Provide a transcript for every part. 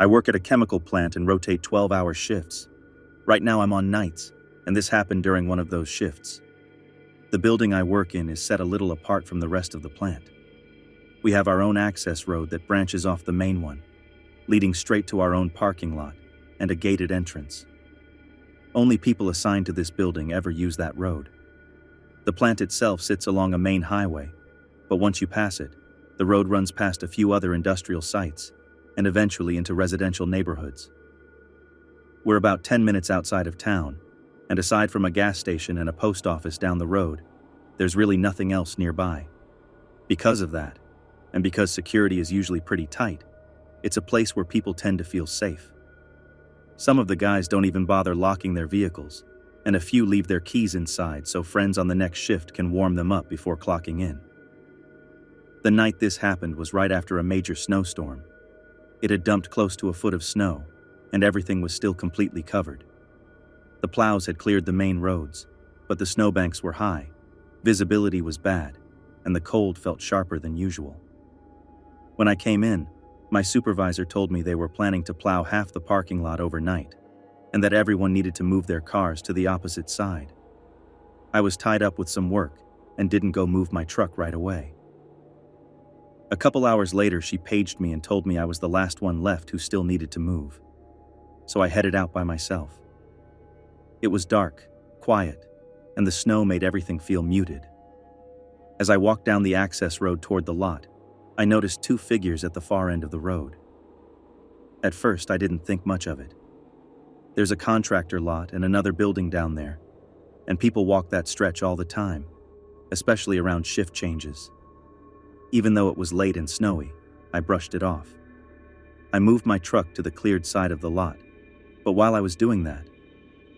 I work at a chemical plant and rotate 12-hour shifts. Right now I'm on nights, and this happened during one of those shifts. The building I work in is set a little apart from the rest of the plant. We have our own access road that branches off the main one, leading straight to our own parking lot and a gated entrance. Only people assigned to this building ever use that road. The plant itself sits along a main highway, but once you pass it, the road runs past a few other industrial sites and eventually into residential neighborhoods. We're about 10 minutes outside of town, and aside from a gas station and a post office down the road, there's really nothing else nearby. Because of that, and because security is usually pretty tight, it's a place where people tend to feel safe. Some of the guys don't even bother locking their vehicles, and a few leave their keys inside so friends on the next shift can warm them up before clocking in. The night this happened was right after a major snowstorm. It had dumped close to a foot of snow, and everything was still completely covered. The plows had cleared the main roads, but the snowbanks were high, visibility was bad, and the cold felt sharper than usual. When I came in, my supervisor told me they were planning to plow half the parking lot overnight, and that everyone needed to move their cars to the opposite side. I was tied up with some work and didn't go move my truck right away. A couple hours later, she paged me and told me I was the last one left who still needed to move. So I headed out by myself. It was dark, quiet, and the snow made everything feel muted. As I walked down the access road toward the lot, I noticed two figures at the far end of the road. At first, I didn't think much of it. There's a contractor lot and another building down there, and people walk that stretch all the time, especially around shift changes. Even though it was late and snowy, I brushed it off. I moved my truck to the cleared side of the lot, but while I was doing that,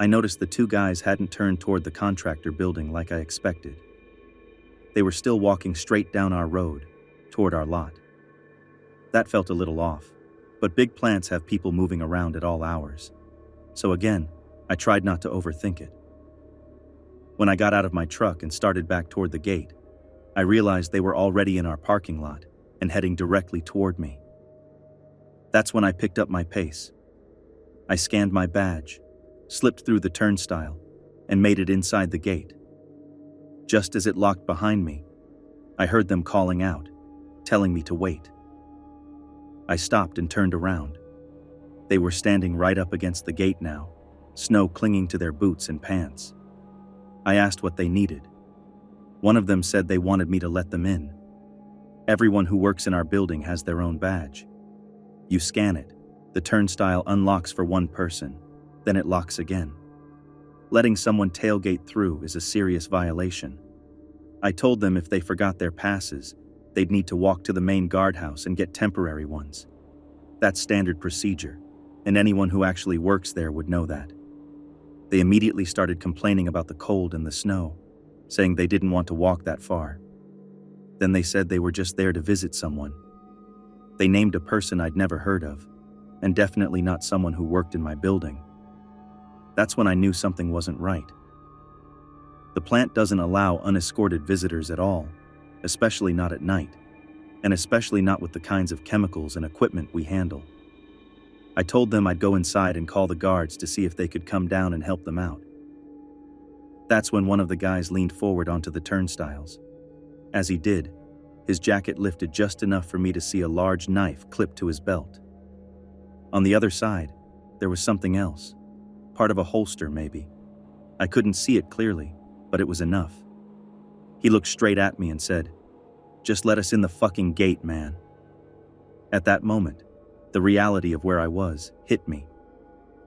I noticed the two guys hadn't turned toward the contractor building like I expected. They were still walking straight down our road, toward our lot. That felt a little off, but big plants have people moving around at all hours. So again, I tried not to overthink it. When I got out of my truck and started back toward the gate, I realized they were already in our parking lot and heading directly toward me. That's when I picked up my pace. I scanned my badge, slipped through the turnstile, and made it inside the gate. Just as it locked behind me, I heard them calling out, telling me to wait. I stopped and turned around. They were standing right up against the gate now, snow clinging to their boots and pants. I asked what they needed. One of them said they wanted me to let them in. Everyone who works in our building has their own badge. You scan it, the turnstile unlocks for one person, then it locks again. Letting someone tailgate through is a serious violation. I told them if they forgot their passes, they'd need to walk to the main guardhouse and get temporary ones. That's standard procedure, and anyone who actually works there would know that. They immediately started complaining about the cold and the snow, saying they didn't want to walk that far. Then they said they were just there to visit someone. They named a person I'd never heard of, and definitely not someone who worked in my building. That's when I knew something wasn't right. The plant doesn't allow unescorted visitors at all, especially not at night, and especially not with the kinds of chemicals and equipment we handle. I told them I'd go inside and call the guards to see if they could come down and help them out. That's when one of the guys leaned forward onto the turnstiles. As he did, his jacket lifted just enough for me to see a large knife clipped to his belt. On the other side, there was something else, part of a holster maybe. I couldn't see it clearly, but it was enough. He looked straight at me and said, "Just let us in the fucking gate, man." At that moment, the reality of where I was hit me.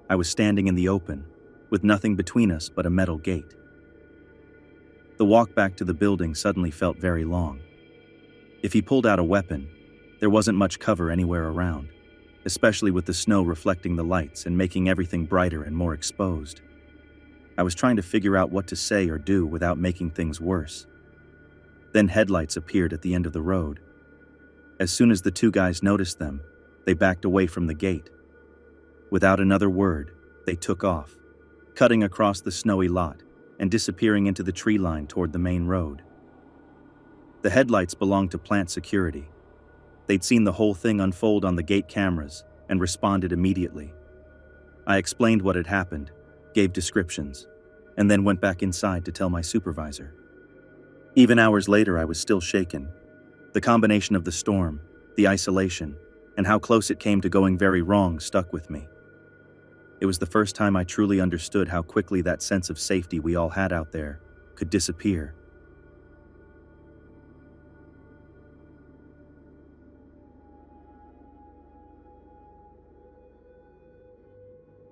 I was standing in the open, with nothing between us but a metal gate. The walk back to the building suddenly felt very long. If he pulled out a weapon, there wasn't much cover anywhere around, especially with the snow reflecting the lights and making everything brighter and more exposed. I was trying to figure out what to say or do without making things worse. Then headlights appeared at the end of the road. As soon as the two guys noticed them, they backed away from the gate. Without another word, they took off, cutting across the snowy lot and disappearing into the tree line toward the main road. The headlights belonged to plant security. They'd seen the whole thing unfold on the gate cameras and responded immediately. I explained what had happened, gave descriptions, and then went back inside to tell my supervisor. Even hours later, I was still shaken. The combination of the storm, the isolation, and how close it came to going very wrong stuck with me. It was the first time I truly understood how quickly that sense of safety we all had out there could disappear.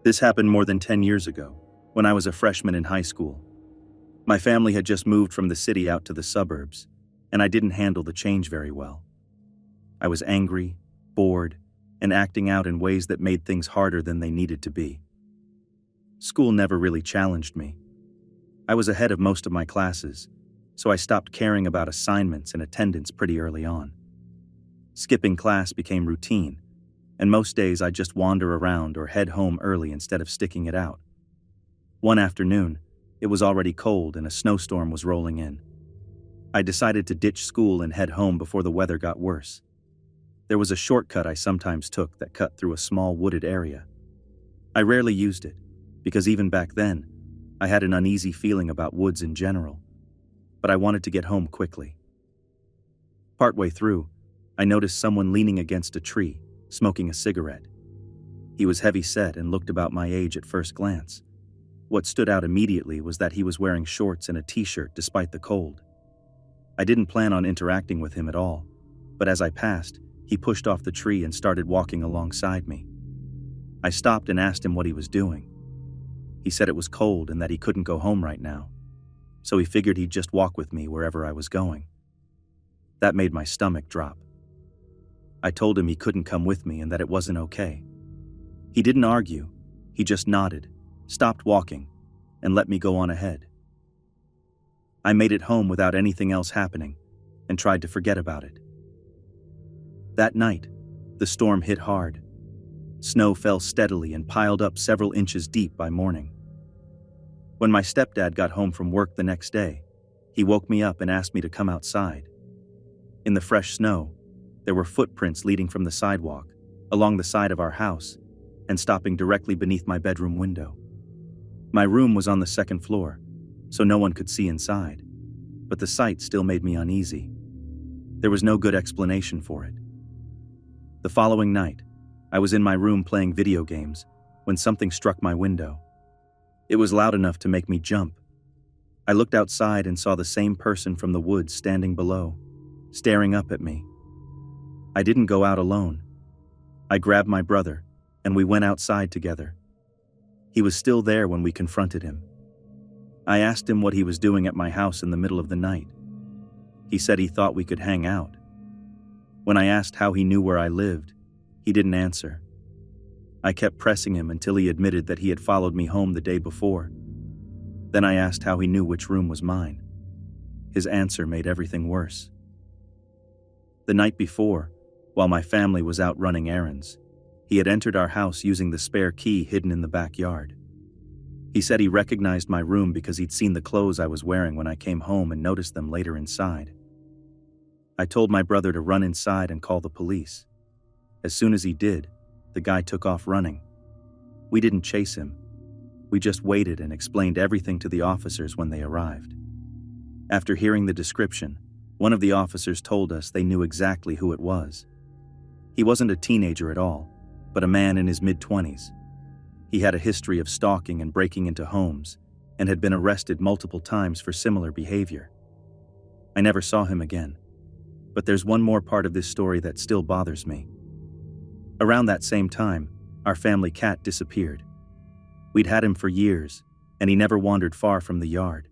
This happened more than 10 years ago, when I was a freshman in high school. My family had just moved from the city out to the suburbs, and I didn't handle the change very well. I was angry, bored, and acting out in ways that made things harder than they needed to be. School never really challenged me. I was ahead of most of my classes, so I stopped caring about assignments and attendance pretty early on. Skipping class became routine, and most days I'd just wander around or head home early instead of sticking it out. One afternoon, it was already cold and a snowstorm was rolling in. I decided to ditch school and head home before the weather got worse. There was a shortcut I sometimes took that cut through a small wooded area. I rarely used it, because even back then, I had an uneasy feeling about woods in general, but I wanted to get home quickly. Partway through, I noticed someone leaning against a tree, smoking a cigarette. He was heavy-set and looked about my age at first glance. What stood out immediately was that he was wearing shorts and a t-shirt despite the cold. I didn't plan on interacting with him at all, but as I passed, he pushed off the tree and started walking alongside me. I stopped and asked him what he was doing. He said it was cold and that he couldn't go home right now, so he figured he'd just walk with me wherever I was going. That made my stomach drop. I told him he couldn't come with me and that it wasn't okay. He didn't argue, he just nodded, stopped walking, and let me go on ahead. I made it home without anything else happening and tried to forget about it. That night, the storm hit hard. Snow fell steadily and piled up several inches deep by morning. When my stepdad got home from work the next day, he woke me up and asked me to come outside. In the fresh snow, there were footprints leading from the sidewalk, along the side of our house, and stopping directly beneath my bedroom window. My room was on the second floor, so no one could see inside, but the sight still made me uneasy. There was no good explanation for it. The following night, I was in my room playing video games when something struck my window. It was loud enough to make me jump. I looked outside and saw the same person from the woods standing below, staring up at me. I didn't go out alone. I grabbed my brother, and we went outside together. He was still there when we confronted him. I asked him what he was doing at my house in the middle of the night. He said he thought we could hang out. When I asked how he knew where I lived, he didn't answer. I kept pressing him until he admitted that he had followed me home the day before. Then I asked how he knew which room was mine. His answer made everything worse. The night before, while my family was out running errands, he had entered our house using the spare key hidden in the backyard. He said he recognized my room because he'd seen the clothes I was wearing when I came home and noticed them later inside. I told my brother to run inside and call the police. As soon as he did, the guy took off running. We didn't chase him. We just waited and explained everything to the officers when they arrived. After hearing the description, one of the officers told us they knew exactly who it was. He wasn't a teenager at all, but a man in his mid-20s. He had a history of stalking and breaking into homes, and had been arrested multiple times for similar behavior. I never saw him again, but there's one more part of this story that still bothers me. Around that same time, our family cat disappeared. We'd had him for years, and he never wandered far from the yard.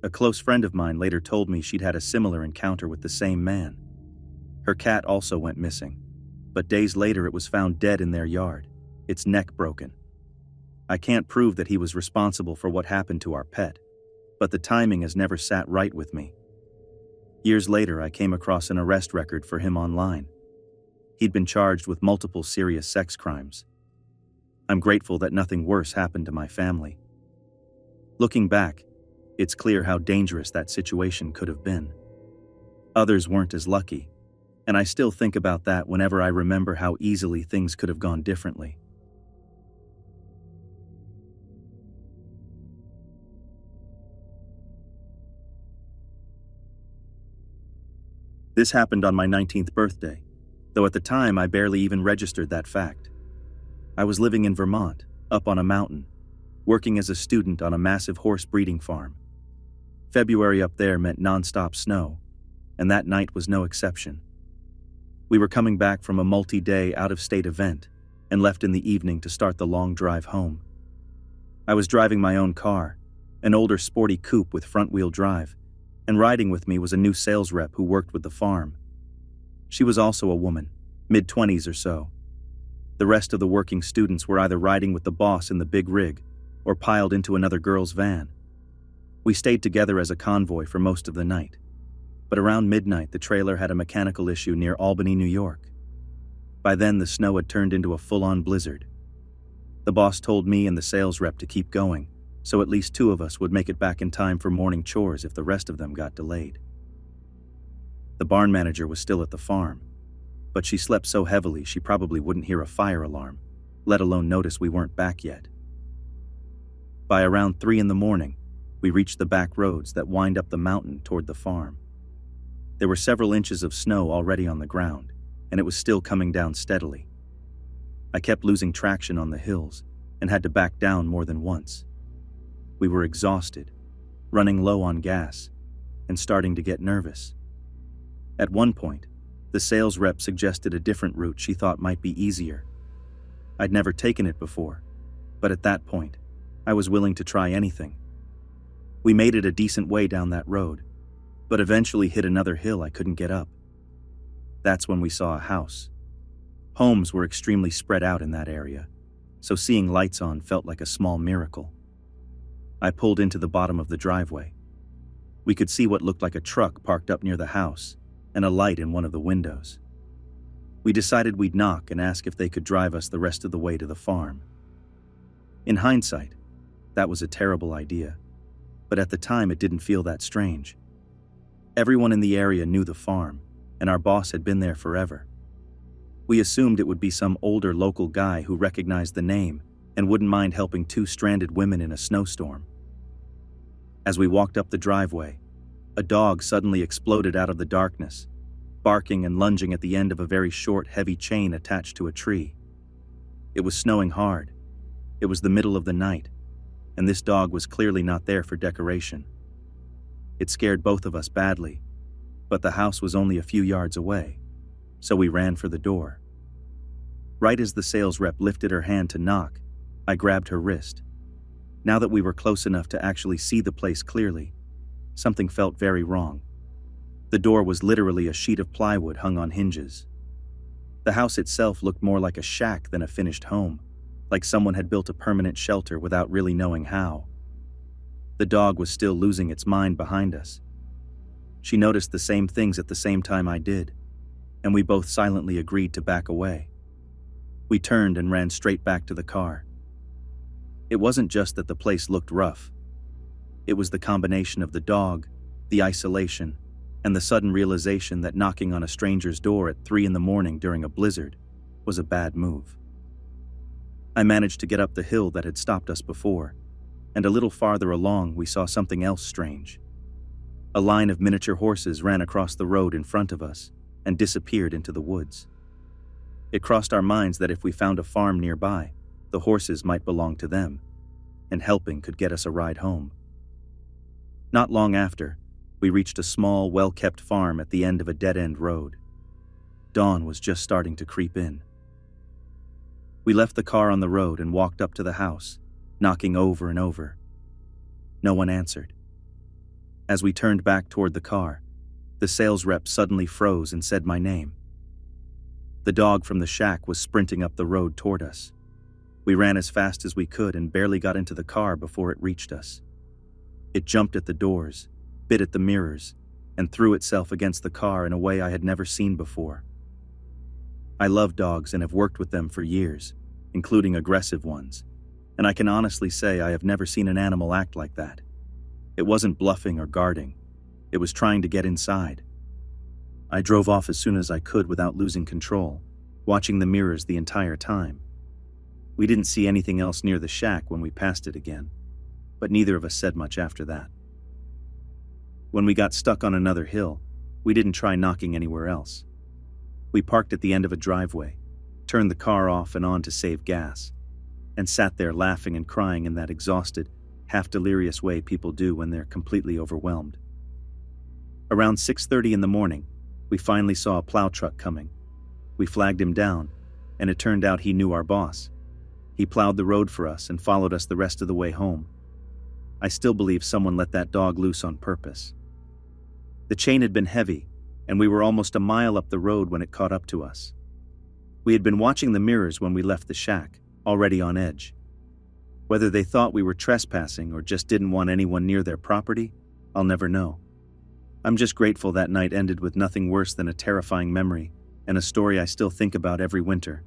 A close friend of mine later told me she'd had a similar encounter with the same man. Her cat also went missing, but days later it was found dead in their yard, its neck broken. I can't prove that he was responsible for what happened to our pet, but the timing has never sat right with me. Years later, I came across an arrest record for him online. He'd been charged with multiple serious sex crimes. I'm grateful that nothing worse happened to my family. Looking back, it's clear how dangerous that situation could have been. Others weren't as lucky, And I still think about that whenever I remember how easily things could have gone differently. This happened on my 19th birthday, though at the time I barely even registered that fact. I was living in Vermont, up on a mountain, working as a student on a massive horse breeding farm. February up there meant non-stop snow, and that night was no exception. We were coming back from a multi-day out-of-state event and left in the evening to start the long drive home. I was driving my own car, an older sporty coupe with front-wheel drive, and riding with me was a new sales rep who worked with the farm. She was also a woman, mid-20s or so. The rest of the working students were either riding with the boss in the big rig or piled into another girl's van. We stayed together as a convoy for most of the night, but around midnight the trailer had a mechanical issue near Albany, New York. By then the snow had turned into a full-on blizzard. The boss told me and the sales rep to keep going, so at least two of us would make it back in time for morning chores if the rest of them got delayed. The barn manager was still at the farm, but she slept so heavily she probably wouldn't hear a fire alarm, let alone notice we weren't back yet. By around 3 a.m, we reached the back roads that wind up the mountain toward the farm. There were several inches of snow already on the ground, and it was still coming down steadily. I kept losing traction on the hills and had to back down more than once. We were exhausted, running low on gas, and starting to get nervous. At one point, the sales rep suggested a different route she thought might be easier. I'd never taken it before, but at that point, I was willing to try anything. We made it a decent way down that road, but eventually hit another hill I couldn't get up. That's when we saw a house. Homes were extremely spread out in that area, so seeing lights on felt like a small miracle. I pulled into the bottom of the driveway. We could see what looked like a truck parked up near the house and a light in one of the windows. We decided we'd knock and ask if they could drive us the rest of the way to the farm. In hindsight, that was a terrible idea, but at the time it didn't feel that strange. Everyone in the area knew the farm, and our boss had been there forever. We assumed it would be some older local guy who recognized the name and wouldn't mind helping two stranded women in a snowstorm. As we walked up the driveway, a dog suddenly exploded out of the darkness, barking and lunging at the end of a very short, heavy chain attached to a tree. It was snowing hard. It was the middle of the night, and this dog was clearly not there for decoration. It scared both of us badly, but the house was only a few yards away, so we ran for the door. Right as the sales rep lifted her hand to knock, I grabbed her wrist. Now that we were close enough to actually see the place clearly, something felt very wrong. The door was literally a sheet of plywood hung on hinges. The house itself looked more like a shack than a finished home, like someone had built a permanent shelter without really knowing how. The dog was still losing its mind behind us. She noticed the same things at the same time I did, and we both silently agreed to back away. We turned and ran straight back to the car. It wasn't just that the place looked rough. It was the combination of the dog, the isolation, and the sudden realization that knocking on a stranger's door at 3 a.m. during a blizzard was a bad move. I managed to get up the hill that had stopped us before, and a little farther along we saw something else strange. A line of miniature horses ran across the road in front of us and disappeared into the woods. It crossed our minds that if we found a farm nearby, the horses might belong to them, and helping could get us a ride home. Not long after, we reached a small, well-kept farm at the end of a dead-end road. Dawn was just starting to creep in. We left the car on the road and walked up to the house, knocking over and over. No one answered. As we turned back toward the car, the sales rep suddenly froze and said my name. The dog from the shack was sprinting up the road toward us. We ran as fast as we could and barely got into the car before it reached us. It jumped at the doors, bit at the mirrors, and threw itself against the car in a way I had never seen before. I love dogs and have worked with them for years, including aggressive ones, and I can honestly say I have never seen an animal act like that. It wasn't bluffing or guarding. It was trying to get inside. I drove off as soon as I could without losing control, watching the mirrors the entire time. We didn't see anything else near the shack when we passed it again, but neither of us said much after that. When we got stuck on another hill, we didn't try knocking anywhere else. We parked at the end of a driveway, turned the car off and on to save gas, and sat there laughing and crying in that exhausted, half-delirious way people do when they're completely overwhelmed. Around 6:30 in the morning, we finally saw a plow truck coming. We flagged him down, and it turned out he knew our boss. He plowed the road for us and followed us the rest of the way home. I still believe someone let that dog loose on purpose. The chain had been heavy, and we were almost a mile up the road when it caught up to us. We had been watching the mirrors when we left the shack, already on edge. Whether they thought we were trespassing or just didn't want anyone near their property, I'll never know. I'm just grateful that night ended with nothing worse than a terrifying memory and a story I still think about every winter.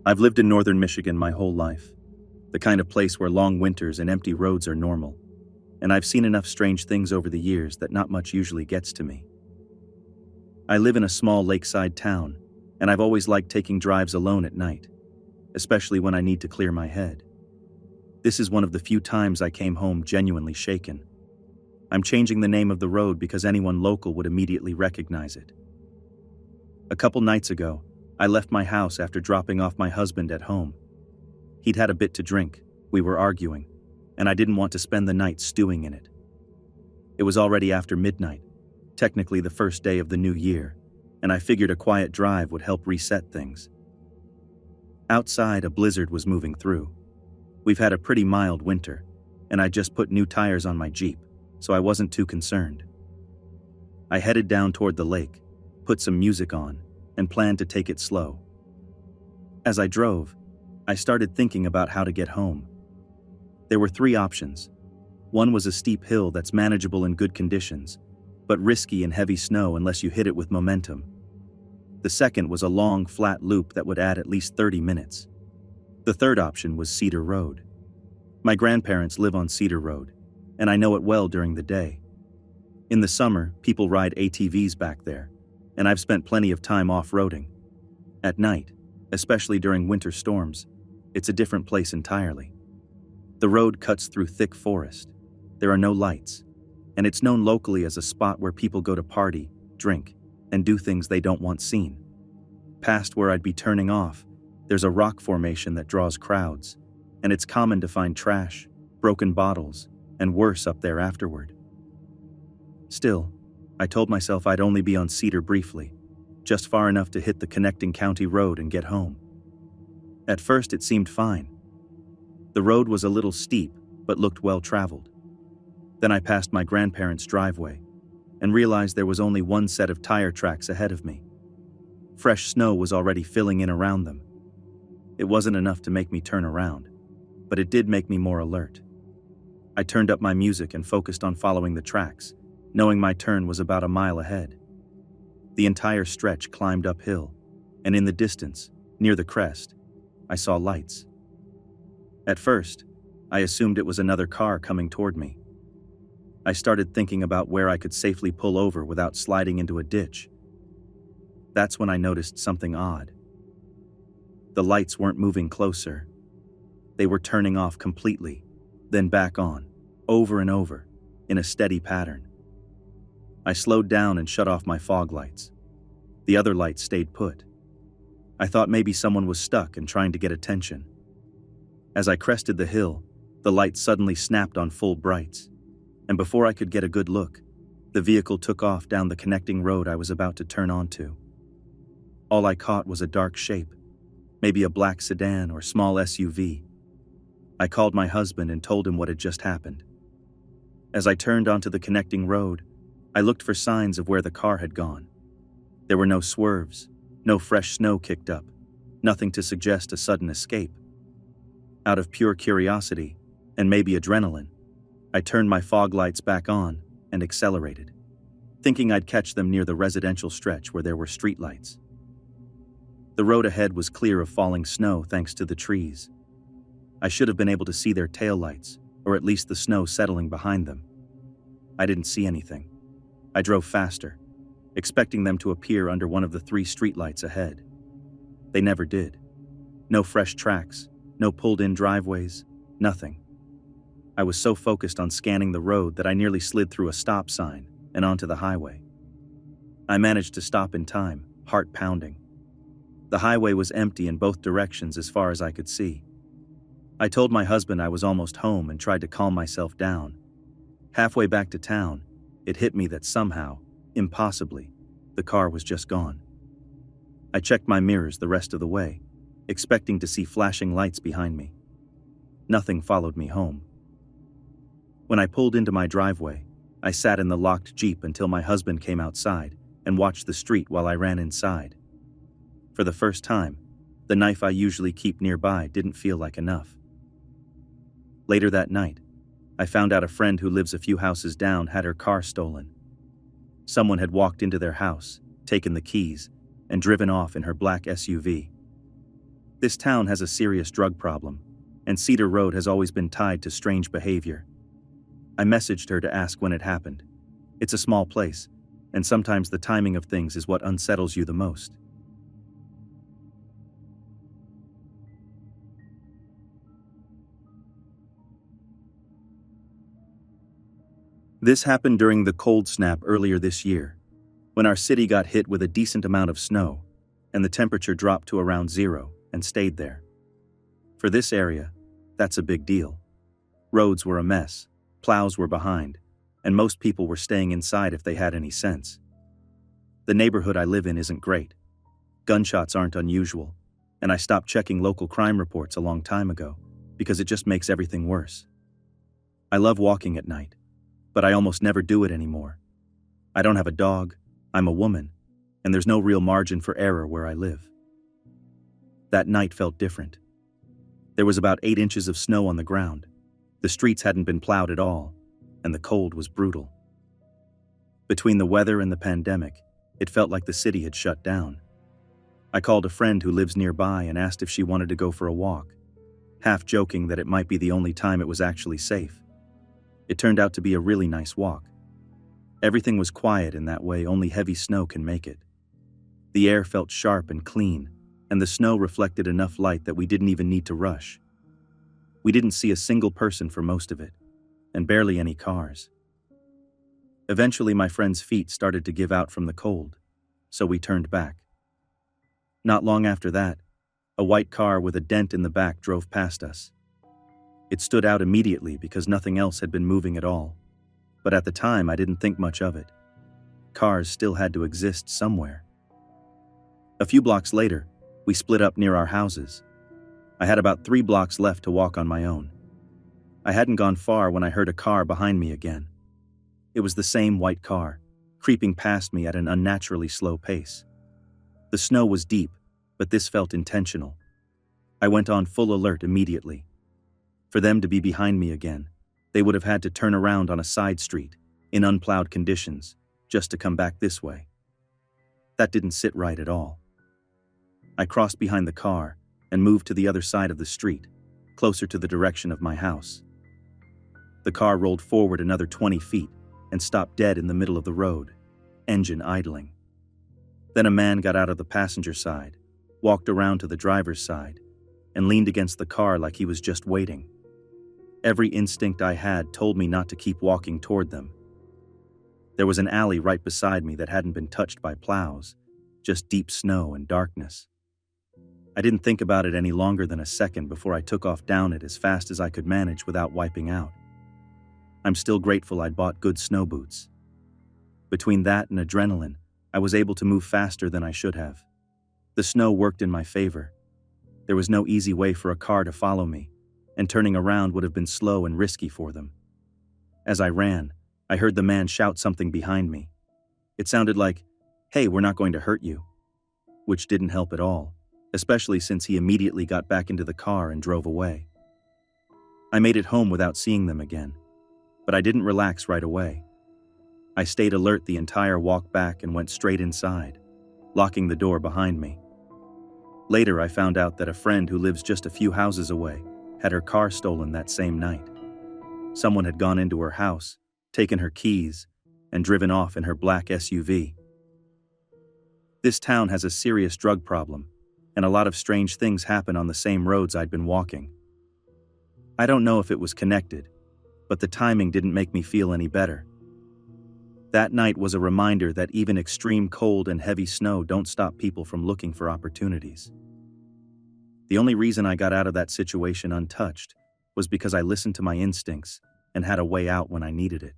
I've lived in northern Michigan my whole life, the kind of place where long winters and empty roads are normal, and I've seen enough strange things over the years that not much usually gets to me. I live in a small lakeside town, and I've always liked taking drives alone at night, especially when I need to clear my head. This is one of the few times I came home genuinely shaken. I'm changing the name of the road because anyone local would immediately recognize it. A couple nights ago, I left my house after dropping off my husband at home. He'd had a bit to drink, we were arguing, and I didn't want to spend the night stewing in it. It was already after midnight, technically the first day of the new year, and I figured a quiet drive would help reset things. Outside, a blizzard was moving through. We've had a pretty mild winter, and I just put new tires on my Jeep, so I wasn't too concerned. I headed down toward the lake, put some music on, and planned to take it slow. As I drove, I started thinking about how to get home. There were 3 options. One was a steep hill that's manageable in good conditions, but risky in heavy snow unless you hit it with momentum. The second was a long, flat loop that would add at least 30 minutes. The third option was Cedar Road. My grandparents live on Cedar Road, and I know it well during the day. In the summer, people ride ATVs back there, and I've spent plenty of time off-roading. At night, especially during winter storms, it's a different place entirely. The road cuts through thick forest. There are no lights, and it's known locally as a spot where people go to party, drink, and do things they don't want seen. Past where I'd be turning off, there's a rock formation that draws crowds, and it's common to find trash, broken bottles, and worse up there afterward. Still, I told myself I'd only be on Cedar briefly, just far enough to hit the connecting county road and get home. At first it seemed fine. The road was a little steep, but looked well-traveled. Then I passed my grandparents' driveway, and realized there was only one set of tire tracks ahead of me. Fresh snow was already filling in around them. It wasn't enough to make me turn around, but it did make me more alert. I turned up my music and focused on following the tracks, knowing my turn was about a mile ahead. The entire stretch climbed uphill, and in the distance, near the crest, I saw lights. At first, I assumed it was another car coming toward me. I started thinking about where I could safely pull over without sliding into a ditch. That's when I noticed something odd. The lights weren't moving closer. They were turning off completely, then back on, over and over, in a steady pattern. I slowed down and shut off my fog lights. The other lights stayed put. I thought maybe someone was stuck and trying to get attention. As I crested the hill, the lights suddenly snapped on full brights, and before I could get a good look, the vehicle took off down the connecting road I was about to turn onto. All I caught was a dark shape, maybe a black sedan or small SUV. I called my husband and told him what had just happened. As I turned onto the connecting road, I looked for signs of where the car had gone. There were no swerves, no fresh snow kicked up, nothing to suggest a sudden escape. Out of pure curiosity, and maybe adrenaline, I turned my fog lights back on and accelerated, thinking I'd catch them near the residential stretch where there were streetlights. The road ahead was clear of falling snow thanks to the trees. I should have been able to see their taillights, or at least the snow settling behind them. I didn't see anything. I drove faster, expecting them to appear under one of the 3 streetlights ahead. They never did. No fresh tracks, no pulled-in driveways, nothing. I was so focused on scanning the road that I nearly slid through a stop sign and onto the highway. I managed to stop in time, heart pounding. The highway was empty in both directions as far as I could see. I told my husband I was almost home and tried to calm myself down. Halfway back to town, it hit me that somehow, impossibly, the car was just gone. I checked my mirrors the rest of the way, expecting to see flashing lights behind me. Nothing followed me home. When I pulled into my driveway, I sat in the locked Jeep until my husband came outside and watched the street while I ran inside. For the first time, the knife I usually keep nearby didn't feel like enough. Later that night, I found out a friend who lives a few houses down had her car stolen. Someone had walked into their house, taken the keys, and driven off in her black SUV. This town has a serious drug problem, and Cedar Road has always been tied to strange behavior. I messaged her to ask when it happened. It's a small place, and sometimes the timing of things is what unsettles you the most. This happened during the cold snap earlier this year, when our city got hit with a decent amount of snow, and the temperature dropped to around 0 and stayed there. For this area, that's a big deal. Roads were a mess, plows were behind, and most people were staying inside if they had any sense. The neighborhood I live in isn't great. Gunshots aren't unusual, and I stopped checking local crime reports a long time ago because it just makes everything worse. I love walking at night, but I almost never do it anymore. I don't have a dog, I'm a woman, and there's no real margin for error where I live. That night felt different. There was about 8 inches of snow on the ground. The streets hadn't been plowed at all, and the cold was brutal. Between the weather and the pandemic, it felt like the city had shut down. I called a friend who lives nearby and asked if she wanted to go for a walk, half joking that it might be the only time it was actually safe. It turned out to be a really nice walk. Everything was quiet in that way only heavy snow can make it. The air felt sharp and clean, and the snow reflected enough light that we didn't even need to rush. We didn't see a single person for most of it, and barely any cars. Eventually, my friend's feet started to give out from the cold, so we turned back. Not long after that, a white car with a dent in the back drove past us. It stood out immediately because nothing else had been moving at all, but at the time I didn't think much of it. Cars still had to exist somewhere. A few blocks later, we split up near our houses. I had about 3 blocks left to walk on my own. I hadn't gone far when I heard a car behind me again. It was the same white car, creeping past me at an unnaturally slow pace. The snow was deep, but this felt intentional. I went on full alert immediately. For them to be behind me again, they would have had to turn around on a side street, in unplowed conditions, just to come back this way. That didn't sit right at all. I crossed behind the car and moved to the other side of the street, closer to the direction of my house. The car rolled forward another 20 feet and stopped dead in the middle of the road, engine idling. Then a man got out of the passenger side, walked around to the driver's side, and leaned against the car like he was just waiting. Every instinct I had told me not to keep walking toward them. There was an alley right beside me that hadn't been touched by plows, just deep snow and darkness. I didn't think about it any longer than a second before I took off down it as fast as I could manage without wiping out. I'm still grateful I'd bought good snow boots. Between that and adrenaline, I was able to move faster than I should have. The snow worked in my favor. There was no easy way for a car to follow me, and turning around would have been slow and risky for them. As I ran, I heard the man shout something behind me. It sounded like, "Hey, we're not going to hurt you," which didn't help at all, especially since he immediately got back into the car and drove away. I made it home without seeing them again, but I didn't relax right away. I stayed alert the entire walk back and went straight inside, locking the door behind me. Later, I found out that a friend who lives just a few houses away had her car stolen that same night. Someone had gone into her house, taken her keys, and driven off in her black SUV. This town has a serious drug problem, and a lot of strange things happen on the same roads I'd been walking. I don't know if it was connected, but the timing didn't make me feel any better. That night was a reminder that even extreme cold and heavy snow don't stop people from looking for opportunities. The only reason I got out of that situation untouched was because I listened to my instincts and had a way out when I needed it.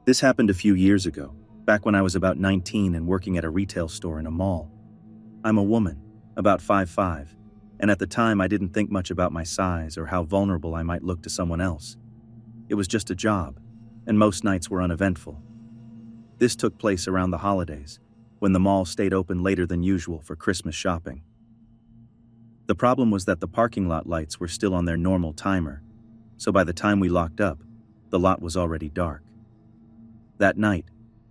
This happened a few years ago, back when I was about 19 and working at a retail store in a mall. I'm a woman, about 5'5", and at the time I didn't think much about my size or how vulnerable I might look to someone else. It was just a job, and most nights were uneventful. This took place around the holidays, when the mall stayed open later than usual for Christmas shopping. The problem was that the parking lot lights were still on their normal timer, so by the time we locked up, the lot was already dark. That night,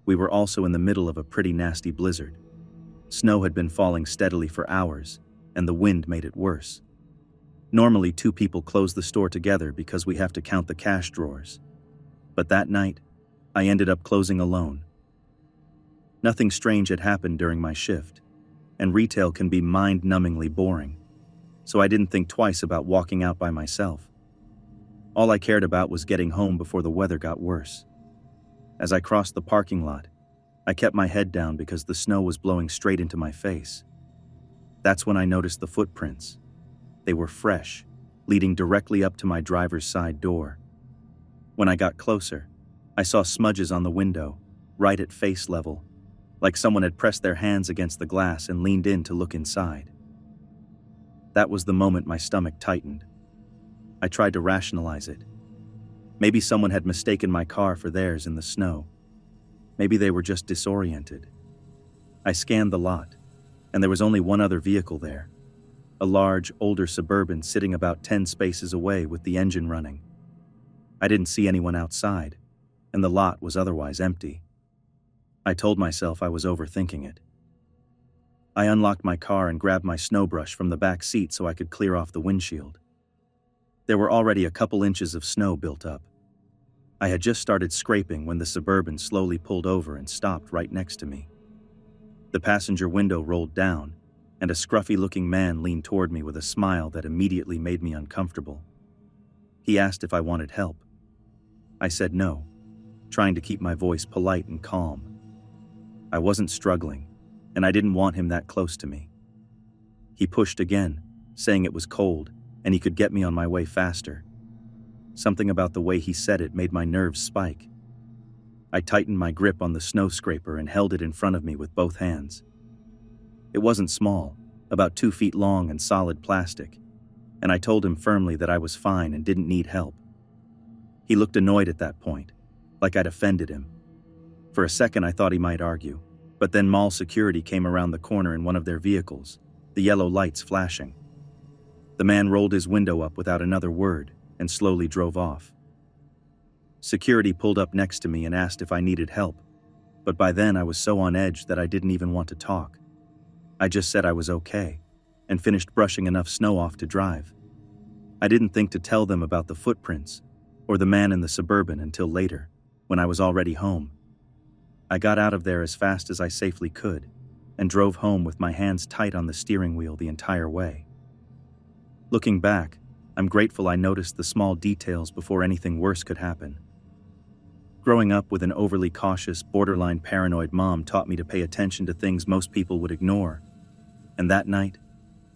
we were also in the middle of a pretty nasty blizzard. Snow had been falling steadily for hours, and the wind made it worse. Normally, 2 people close the store together because we have to count the cash drawers. But that night, I ended up closing alone. Nothing strange had happened during my shift, and retail can be mind-numbingly boring, so I didn't think twice about walking out by myself. All I cared about was getting home before the weather got worse. As I crossed the parking lot, I kept my head down because the snow was blowing straight into my face. That's when I noticed the footprints. They were fresh, leading directly up to my driver's side door. When I got closer, I saw smudges on the window, right at face level, like someone had pressed their hands against the glass and leaned in to look inside. That was the moment my stomach tightened. I tried to rationalize it. Maybe someone had mistaken my car for theirs in the snow. Maybe they were just disoriented. I scanned the lot, and there was only one other vehicle there. A large, older Suburban sitting about 10 spaces away with the engine running. I didn't see anyone outside, and the lot was otherwise empty. I told myself I was overthinking it. I unlocked my car and grabbed my snow brush from the back seat so I could clear off the windshield. There were already a couple inches of snow built up. I had just started scraping when the Suburban slowly pulled over and stopped right next to me. The passenger window rolled down, and a scruffy-looking man leaned toward me with a smile that immediately made me uncomfortable. He asked if I wanted help. I said no, trying to keep my voice polite and calm. I wasn't struggling, and I didn't want him that close to me. He pushed again, saying it was cold, and he could get me on my way faster. Something about the way he said it made my nerves spike. I tightened my grip on the snow scraper and held it in front of me with both hands. It wasn't small, about 2 feet long and solid plastic, and I told him firmly that I was fine and didn't need help. He looked annoyed at that point, like I'd offended him. For a second I thought he might argue, but then mall security came around the corner in one of their vehicles, the yellow lights flashing. The man rolled his window up without another word and slowly drove off. Security pulled up next to me and asked if I needed help, but by then I was so on edge that I didn't even want to talk. I just said I was okay, and finished brushing enough snow off to drive. I didn't think to tell them about the footprints, or the man in the Suburban until later, when I was already home. I got out of there as fast as I safely could, and drove home with my hands tight on the steering wheel the entire way. Looking back, I'm grateful I noticed the small details before anything worse could happen. Growing up with an overly cautious, borderline paranoid mom taught me to pay attention to things most people would ignore, and that night,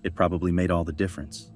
it probably made all the difference.